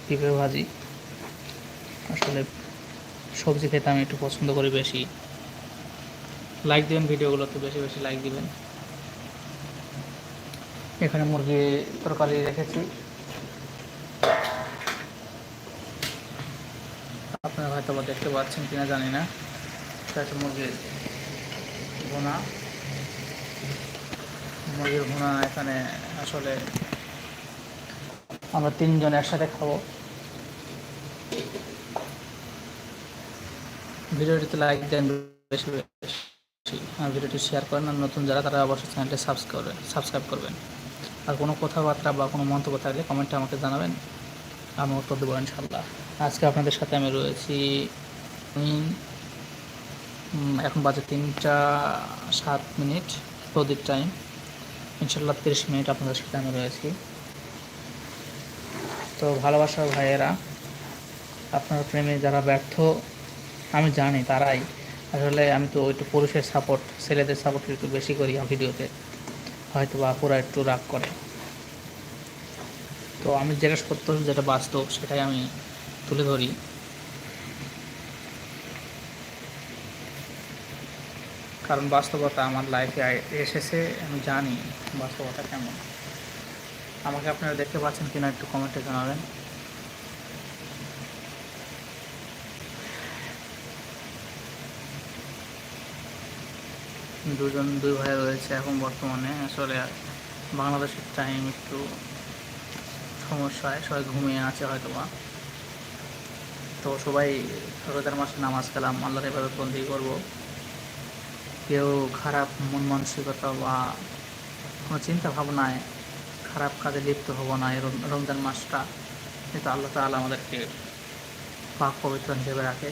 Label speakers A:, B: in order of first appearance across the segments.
A: পেঁপে ভাজি। আসলে সবজি খেতে আমি একটু পছন্দ করি বেশি। লাইক দিবেন ভিডিওগুলোতে, বেশি বেশি লাইক দিবেন। এখানে মুরগি তরকারি রেখেছি, আপনারা হয়তো বা দেখতে পাচ্ছেন কিনা জানি না। সেটা হচ্ছে ভুনা মুরগির ভুনা। এখানে আসলে আমরা তিনজন একসাথে খাবো। ভিডিওটিতে লাইক দেন বেশি বেশি, আর ভিডিওটি শেয়ার করেন। আর নতুন যারা তারা অবশ্যই চ্যানেলটি সাবস্ক্রাইব করবেন। আর কোনো কথাবার্তা বা কোনো মন্তব্য থাকলে কমেন্টে আমাকে জানাবেন, আমি উত্তর দেবো ইনশাল্লাহ। আজকে আপনাদের সাথে আমি রয়েছি। এখন বাজে 3টা 7 মিনিট সৌদির টাইম। ইনশাল্লাহ 30 মিনিট আপনাদের সাথে আমি রয়েছি। তো ভালোবাসার ভাইয়েরা, আপনার প্রেমে যারা ব্যর্থ আমি জানি তারাই আসলে, আমি তো একটু পুরুষের সাপোর্ট, ছেলেদের সাপোর্ট একটু বেশি করি ভিডিওতে, হয়তো বা আপুরা একটু রাগ করে। তো আমি যেটা সত্য, যেটা বাস্তব, সেটাই আমি তুলে ধরি। কারণ বাস্তবতা আমার লাইফে এসেছে, আমি জানি বাস্তবতা কেমন। আমাকে আপনারা দেখতে পাচ্ছেন কিনা একটু কমেন্টে জানাবেন। দুই ভাই রয়েছে এখন বর্তমানে। আসলে বাংলাদেশের টাইম একটু সমস্যায়, সবাই ঘুমিয়ে আছে হয়তো বা। তো সবাই রোজার মাসে নামাজ কালাম, আল্লাহর ইবাদত বন্দি করবো। কেউ খারাপ মন মানসিকতা বা কোনো চিন্তা ভাবনায় খারাপ কাজে লিপ্ত হবো না। এই রমজান মাসটা কিন্তু আল্লাহ তাআলা আমাদেরকে পাক পবিত্র হিসেবে রাখে।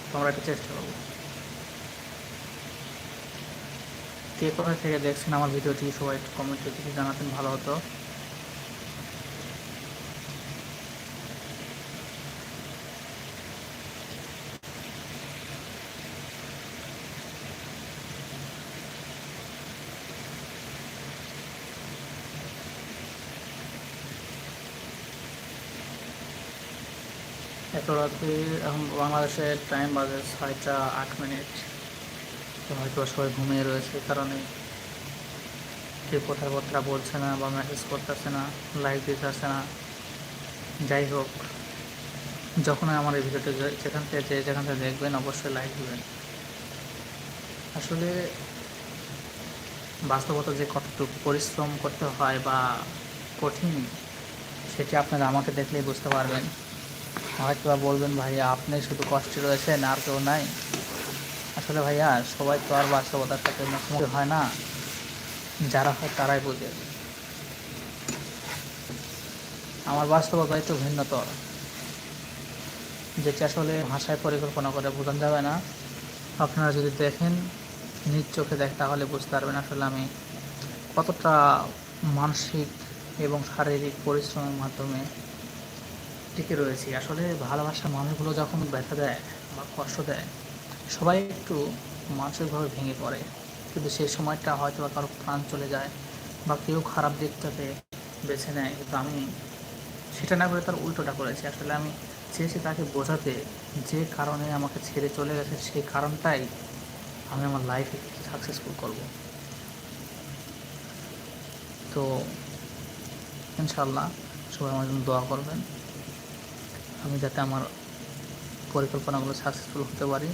A: তো আমরা একটু চেষ্টা করবো। কে কোথায় থেকে দেখছেন আমার ভিডিওটি সবাই একটু কমেন্টে কিছু জানাতেন, ভালো হতো। এত রাত্রি, এখন বাংলাদেশের টাইম বাজে 6টা 8 মিনিট। তো হয়তো সবাই ঘুমিয়ে রয়েছে, কারণে কেউ কথাবার্তা বলছে না বা মেসেজ করতেছে না, লাইক দিতেছে না। যাই হোক, যখন আমার এই ভিডিওটি যেখান থেকে দেখবেন অবশ্যই লাইক দেবেন। আসলে বাস্তবতা যে কতটুকু পরিশ্রম করতে হয় বা কঠিন, সেটি আপনারা আমাকে দেখলেই বুঝতে পারবেন। হয়তো বা বলবেন, ভাইয়া আপনি শুধু কষ্টে রয়েছেন আর কেউ নাই। আসলে ভাইয়া, সবাই তো আর বাস্তবতার সাথে মুখোমুখি হয় না। যারা হয় তারাই বোঝে। আমার বাস্তবতা একটু ভিন্নতর, যেটি আসলে ভাষায় পরিকল্পনা করে বোঝানো যাবে না। আপনারা যদি দেখেন, নিজ চোখে তাহলে বুঝতে পারবেন আসলে আমি কতটা মানসিক এবং শারীরিক পরিশ্রমের মাধ্যমে টিকে রয়েছি। আসলে ভালোবাসার মানুষগুলো যখন ব্যথা দেয় বা কষ্ট দেয়, সবাই একটু মানসিকভাবে ভেঙে পড়ে। কিন্তু সেই সময়টা হয়তো বা কারো প্রাণ চলে যায় বা কেউ খারাপ দিকটাকে বেছে নেয়, কিন্তু আমি সেটা না করে তার উল্টোটা করেছি। আসলে আমি চেয়েছি তাকে বোঝাতে, যে কারণে আমাকে ছেড়ে চলে গেছে সেই কারণটাই আমি আমার লাইফে সাকসেসফুল করব। তো ইনশাল্লাহ সবাই আমার জন্য দোয়া করবেন, আমি যাতে আমার পরিকল্পনাগুলো সাকসেসফুল হতে পারি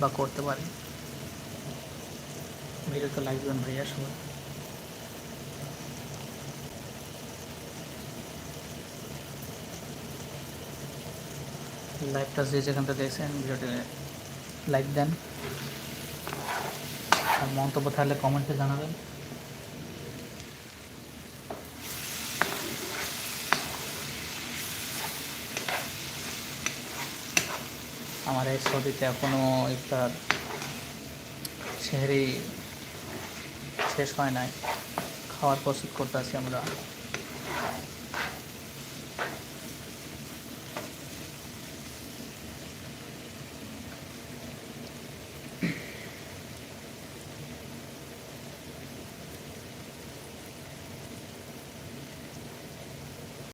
A: বা করতে পারি। ভিডিওতে লাইক দেবেন ভাইয়া সবাই। লাইভটা যে যেখান থেকে দেখছেন ভিডিওটি লাইক দেন, আর মন্তব্য থাকলে কমেন্টে জানাবেন। আমার এই সৌদিতে এখনও ইফতার সেহরি শেষ হয় নাই, খাওয়ার প্রস্তুত করতে আছি আমরা।